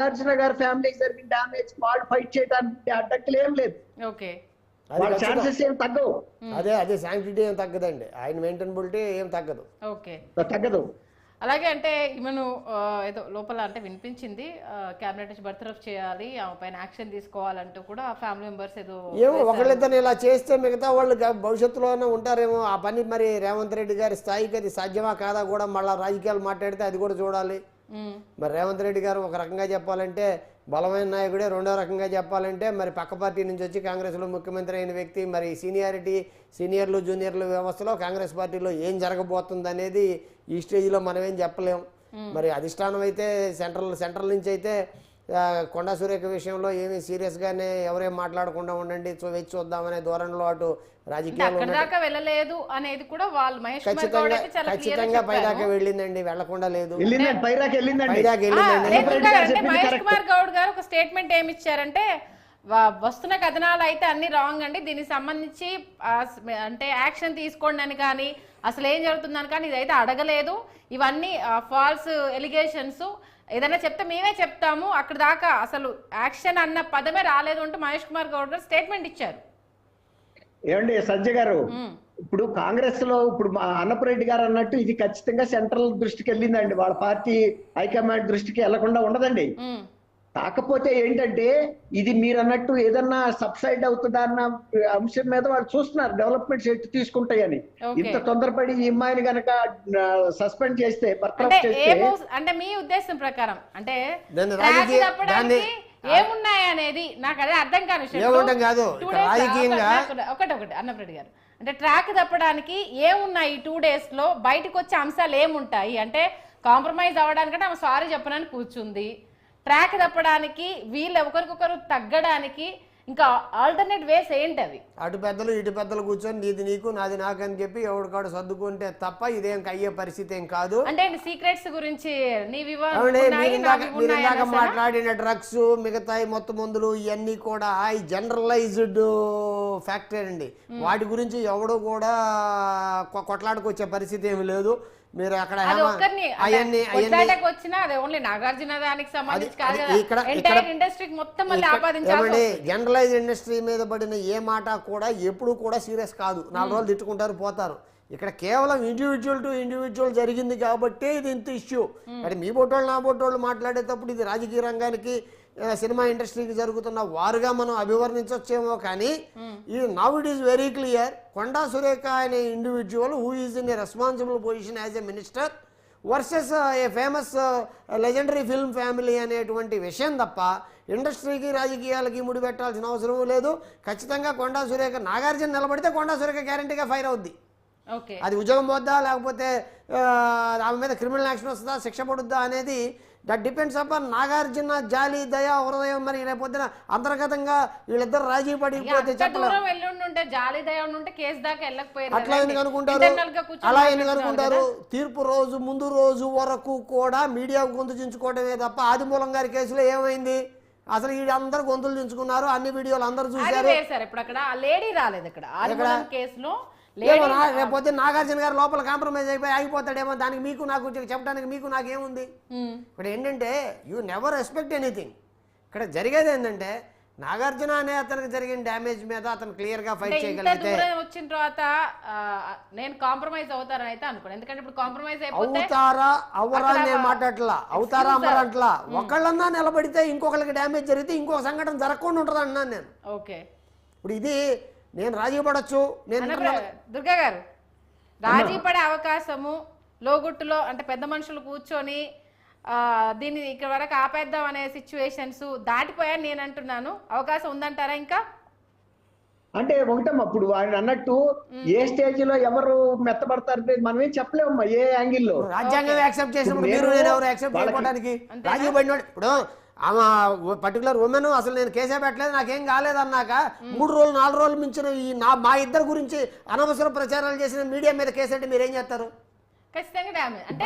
నాగార్జున గారి ఫ్యామిలీకి జరిగిన డ్యామేజ్ వాళ్ళు ఫైట్ చేయడానికి అడ్డంకులు ఏం లేదు. ఓకే, వాళ్ళ ఛాన్సెస్ ఏం తగ్గవు. అదే శాంక్టిటీ ఏం తగ్గదండి, ఆయన మెయింటైనబిలిటీ ఏం తగ్గదు. ఓకే, తగ్గదు. అలాగే అంటే ఈమెను ఏదో లోపల అంటే వినిపించింది క్యాబినెట్ నుంచి బర్తరఫ్ చేయాలి, ఆమె పైన యాక్షన్ తీసుకోవాలంటూ కూడా ఫ్యామిలీ మెంబర్స్ ఏదో ఏమో ఒకళ్ళిద్దరు ఇలా చేస్తే మిగతా వాళ్ళు భవిష్యత్తులోనే ఉంటారేమో. ఆ పని మరి రేవంత్ రెడ్డి గారి స్థాయికి అది సాధ్యమా కాదా కూడా మళ్ళీ రాజకీయాలు మాట్లాడితే అది కూడా చూడాలి. మరి రేవంత్ రెడ్డి గారు ఒక రకంగా చెప్పాలంటే బలమైన నాయకుడే, రెండో రకంగా చెప్పాలంటే మరి పక్క పార్టీ నుంచి వచ్చి కాంగ్రెస్లో ముఖ్యమంత్రి అయిన వ్యక్తి. మరి సీనియర్లు జూనియర్లు వ్యవస్థలో కాంగ్రెస్ పార్టీలో ఏం జరగబోతుంది అనేది ఈ స్టేజ్లో మనం ఏం చెప్పలేం. మరి అధిష్టానం అయితే సెంట్రల్ నుంచి అయితే కొండా సురేఖ విషయంలో ఏమీ సీరియస్గానే ఎవరేం మాట్లాడకుండా ఉండండి, వేచి చూద్దామనే ధోరణిలో అటు రాజకీయాలు వెళ్ళలేదు అనేది కూడా వాళ్ళు ఖచ్చితంగా పైదాకా వెళ్ళిందండి, వెళ్లకుండా లేదు. మహేష్ కుమార్ గౌడ్ గారు ఒక స్టేట్మెంట్ ఏమి ఇచ్చారంటే వస్తున్న కథనాలు అయితే అన్ని రాంగ్ అండి, దీనికి సంబంధించి అంటే యాక్షన్ తీసుకోండి అని కానీ అసలు ఏం జరుగుతుందని కానీ ఇదైతే అడగలేదు, ఇవన్నీ ఫాల్స్ ఎలిగేషన్స్, ఏదైనా చెప్తే మేమే చెప్తాము, అక్కడ దాకా అసలు యాక్షన్ అన్న పదమే రాలేదు అంటూ మహేష్ కుమార్ గౌడ్ గారు స్టేట్మెంట్ ఇచ్చారు. ఏమండి సంజయ్ గారు, ఇప్పుడు కాంగ్రెస్ లో ఇప్పుడు అన్నపురెడ్డి గారు అన్నట్టు ఇది ఖచ్చితంగా సెంట్రల్ దృష్టికి వెళ్ళిందండి, వాళ్ళ పార్టీ హైకమాండ్ దృష్టికి వెళ్లకుండా ఉండదండి. కాకపోతే ఏంటంటే ఇది మీరు అన్నట్టు ఏదన్నా సబ్సైడ్ అవుతుందా అన్న అంశం మీద వాళ్ళు చూస్తున్నారు డెవలప్మెంట్స్ ఎటు తీసుకుంటాయని. ఇంత తొందరపడి ఈ అమ్మాయిని గనక సస్పెండ్ చేస్తే అంటే మీ ఉద్దేశం ప్రకారం అంటే ఏమున్నాయి అనేది నాకు అదే అర్థం కాని విషయం కాదు. ఒకటి అన్నప్రెడ్డి గారు అంటే ట్రాక్ తప్పడానికి ఏమున్నాయి 2 days లో బయటకు వచ్చే అంశాలు ఏముంటాయి అంటే కాంప్రమైజ్ అవ్వడానికంటే ఆమె సారీ చెప్పడానికి కూర్చుంది, ట్రాక్ తప్పడానికి వీళ్ళు ఒకరికొకరు తగ్గడానికి ఇంకా ఆల్టర్నేట్ వేస్ ఏంటి? అవి అటు పెద్దలు ఇటు పెద్దలు కూర్చొని నీది నీకు నాది నాకు అని చెప్పి ఎవరికాడు సర్దుకుంటే తప్ప ఇదేం అయ్యే పరిస్థితి ఏం కాదు. అంటే సీక్రెట్స్ గురించి మాట్లాడిన డ్రగ్స్ మిగతాయి మొత్తం మందులు ఇవన్నీ కూడా ఈ జనరలైజ్డ్ ఫ్యాక్టరీ అండి, వాటి గురించి ఎవడు కూడా కొట్లాడుకొచ్చే పరిస్థితి ఏమి లేదు. మీరు అక్కడ జనరలైజ్ ఇండస్ట్రీ మీద పడిన ఏ మాట కూడా ఎప్పుడు కూడా సీరియస్ కాదు, 4 రోజులు తిట్టుకుంటారు పోతారు. ఇక్కడ కేవలం ఇండివిజువల్ టు ఇండివిజువల్ జరిగింది కాబట్టి ఇది ఇంత ఇష్యూ. అంటే మీ బొట్టోళ్ళు నా బొట్టోళ్ళు మాట్లాడేటప్పుడు ఇది రాజకీయ రంగానికి సినిమా ఇండస్ట్రీకి జరుగుతున్న వారుగా మనం అభివర్ణించవచ్చేమో, కానీ ఇది now it is very clear. Konda Surekha అనే individual who is in a responsible position as a minister versus a famous legendary film family అనేటువంటి విషయం తప్ప ఇండస్ట్రీకి రాజకీయాలకి ముడిపెట్టాల్సిన అవసరం లేదు. ఖచ్చితంగా కొండా సురేఖ నాగార్జున నిలబడితే కొండా సురేఖ గ్యారంటీగా ఫైర్ అవుద్ది. అది ఉద్యోగం పోద్దా లేకపోతే ఆమె మీద క్రిమినల్ యాక్షన్ వస్తుందా, శిక్ష పడుద్దా అనేది దట్ డిపెండ్స్ అపాన్ నాగార్జున జాలి దయా హృదయం. మరి రేపొద్దున అంతర్గతంగా వీళ్ళిద్దరు రాజీ పడిపోతే అట్లా ఎందుకు అనుకుంటారు, అలా ఎందుకు అనుకుంటారు? తీర్పు రోజు ముందు రోజు వరకు కూడా మీడియా గొంతు చించుకోవడమే తప్ప ఆదిమూలం గారి కేసులో ఏమైంది? అసలు వీళ్ళందరూ గొంతులు చించుకున్నారు, అన్ని వీడియోలు అందరూ చూశారు. రేపొద్దు నాగార్జున గారు లోపల కాంప్రమైజ్ అయిపోయి ఆగిపోతాడేమో, దానికి మీకు నాకు చెప్పడానికి మీకు నాకేముంది? ఇక్కడ ఏంటంటే యూ నెవర్ ఎక్స్పెక్ట్ ఎనీథింగ్. ఇక్కడ జరిగేది ఏంటంటే నాగార్జున అనే అతనికి జరిగిన డ్యామేజ్ మీద అతను క్లియర్ గా ఫైట్ చేయగలిగితే వచ్చిన తర్వాత నేను కాంప్రమైజ్ అవుతారని అయితే అనుకోను. ఎందుకంటే ఇప్పుడు కాంప్రమైజ్ అవుతారా అవరా నేను మాట్లాడట్లా, అవుతారా అమ్మరట్లా. ఒకళ్ళన్నా నిలబడితే ఇంకొకరికి డ్యామేజ్ జరిగితే ఇంకొక సంఘటన జరగకుండా ఉంటుంది అన్నాను నేను. ఓకే, ఇప్పుడు ఇది నేను రాజీ పడొచ్చు, నేను దుర్గా గారు రాజీ పడే అవకాశము లోగుట్టులో అంటే పెద్ద మనుషులు కూర్చొని దీన్ని ఇక్కడ వరకు ఆపేద్దాం అనే సిచ్యువేషన్స్ దాటిపోయాను నేను అంటున్నాను. అవకాశం ఉందంటారా ఇంకా? అంటే ఒకటమ్మా, ఇప్పుడు ఆయన అన్నట్టు ఏ స్టేజ్ లో ఎవరు మెత్తబడతారు మనం ఏం చెప్పలేమమ్మా, ఏ యాంగిల్లో. రాజ్యాంగం యాక్సెప్ట్ చేసినప్పుడు మీరు ఎవరు యాక్సెప్ట్ చేయడానికి రాజీ పడినోడు. ఇప్పుడు ఆమె పర్టికులర్ ఉమెన్ అసలు నేను కేసే పెట్టలేదు నాకేం కాలేదన్నాక 3 రోజులు 4 రోజులు మించిన ఈ మా ఇద్దరు గురించి అనవసర ప్రచారాలు చేసిన మీడియా మీద కేసు అంటే మీరేం చేస్తారు? ఖచ్చితంగా డ్యామేజ్ అంటే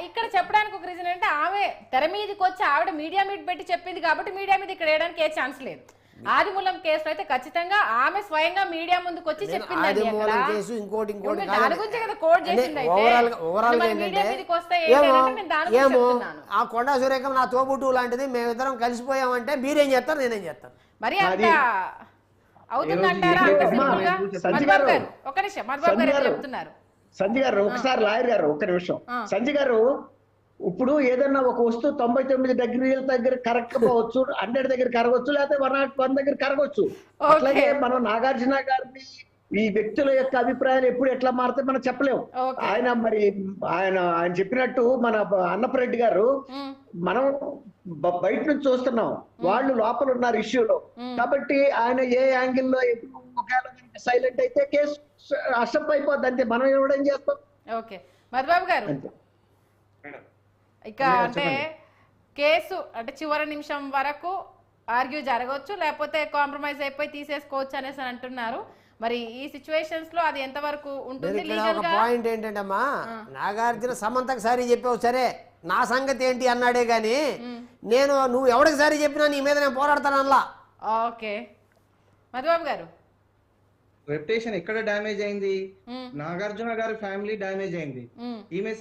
ఇక్కడ చెప్పడానికి ఒక రీజన్ అంటే ఆమె తెర మీదకి వచ్చి ఆవిడ మీడియా మీట్ పెట్టి చెప్పింది కాబట్టి మీడియా మీద ఇక్కడ వేయడానికి ఏ ఛాన్స్ లేదు. ఆదిమూలం కేసులో అయితే ఖచ్చితంగా ఆమె స్వయంగా మీడియా ముందుకు వచ్చి చెప్పిందండి అక్కడ. కేసు ఇంకోటి ఇప్పుడు దాని గురించి కదా కోట్ చేసింది అయితే. ఓవరాల్ మరి మీడియా మీదకి వస్తే ఏంటంటే నేను దాని గురించి చెప్తున్నాను. ఆ కొండా సురేఖం నా తోబుట్టు లాంటిది, మేమిద్దరం కలిసిపోయామంటే మీరేం చేస్తారు, నేనేం చేస్తాను. మరి అంత అవుతుందంటారా? అంత సింపుల్ గా మధుబాబు గారు ఒక నిమిషం, మధుబాబు గారు ఏదో చెప్తున్నారు. సంజయ్ గారు ఒకసారి లాయర్ గారు ఒక్క నిమిషం. సంజయ్ గారు ఇప్పుడు ఏదన్నా ఒక వస్తువు 99 డిగ్రీల దగ్గర కరెక్ట్ పోవచ్చు, 100 దగ్గర కరగవచ్చు, లేకపోతే 101 దగ్గర కరగవచ్చు. అట్లాగే మనం నాగార్జున గారిని ఈ వ్యక్తుల యొక్క అభిప్రాయాలు ఎప్పుడు ఎట్లా మారుతాయి మనం చెప్పలేము. ఆయన మరి ఆయన చెప్పినట్టు మన అన్నపరెడ్డి గారు మనం బయట నుంచి చూస్తున్నాం, వాళ్ళు లోపల ఉన్నారు ఇష్యూలో. కాబట్టి ఆయన ఏ యాంగిల్లో ఎప్పుడు ఒకవేళ సైలెంట్ అయితే కేసు అసప్ అయిపోద్ది, అంతే. మనం ఏం చేస్తాం. ఓకే మధుబాబు గారు, ఇక అంటే కేసు అంటే చివరి నిమిషం వరకు ఆర్గ్యూ జరగవచ్చు, లేకపోతే కాంప్రమైజ్ అయిపోయి తీసేసుకోవచ్చు అనేసి అంటున్నారు. మరి ఈ సిచ్యువేషన్స్ లో అది ఎంత వరకు ఉంటుంది లీగల్ గా? పాయింట్ ఏంటంటే అమ్మా, నాగార్జున సమంతకు సారి చెప్పావు, సరే నా సంగతి ఏంటి అన్నాడే గాని నేను నువ్వు ఎవరికి సారి చెప్పినా నీ మీద నేను పోరాడతాను అలా. ఓకే మధుబాబు గారు, రెప్యుటేషన్ ఎక్కడ డ్యామేజ్ అయింది? నాగార్జున గారి ఫ్యామిలీ డ్యామేజ్ అయింది. ఈమె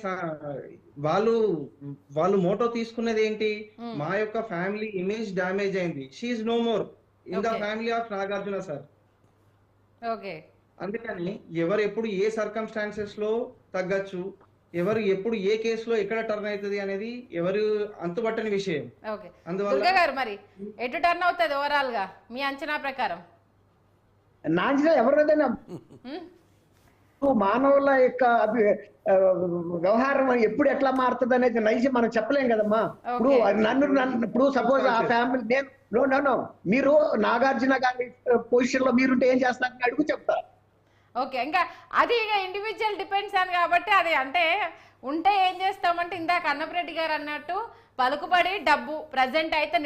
వాళ్ళు మోటో తీసుకున్నది ఏంటి? మా యొక్క ఫ్యామిలీ ఇమేజ్ డ్యామేజ్ అయింది. She is no more in the family of Nagarjuna sir. Okay, అందుకని ఎవరు ఎప్పుడు ఏ సర్కమ్స్టాన్సెస్ లో తగ్గచ్చు, ఎవరు ఎప్పుడు ఏ కేసులో ఎక్కడ టర్న్ అవుతుంది అనేది ఎవరు అంతుబట్టని విషయం. అందువల్ల గారు మరి ఎటు టర్న్ అవుతుంది ఓవరాల్ గా మీ అంచనా ప్రకారం? నాంచిన ఎవరిదైనా మానవుల యొక్క వ్యవహారం ఎప్పుడు ఎట్లా మారుతుంది అనేది నైజం మనం చెప్పలేం కదమ్మా. ఇప్పుడు ఇప్పుడు సపోజ్ ఆ ఫ్యామిలీ నేను మీరు నాగార్జున గారి పొజిషన్ లో మీరుంటే ఏం చేస్తారని అడుగు చెప్తారు. ఓకే, ఇంకా అది ఇక ఇండివిజువల్ డిపెండ్స్ అని కాబట్టి అది అంటే ఉంటే ఏం చేస్తామంటే ఇందాక అన్నపరెడ్డి గారు అన్నట్టు పలుకుబడి డబ్బు ప్రజెంట్ అయితే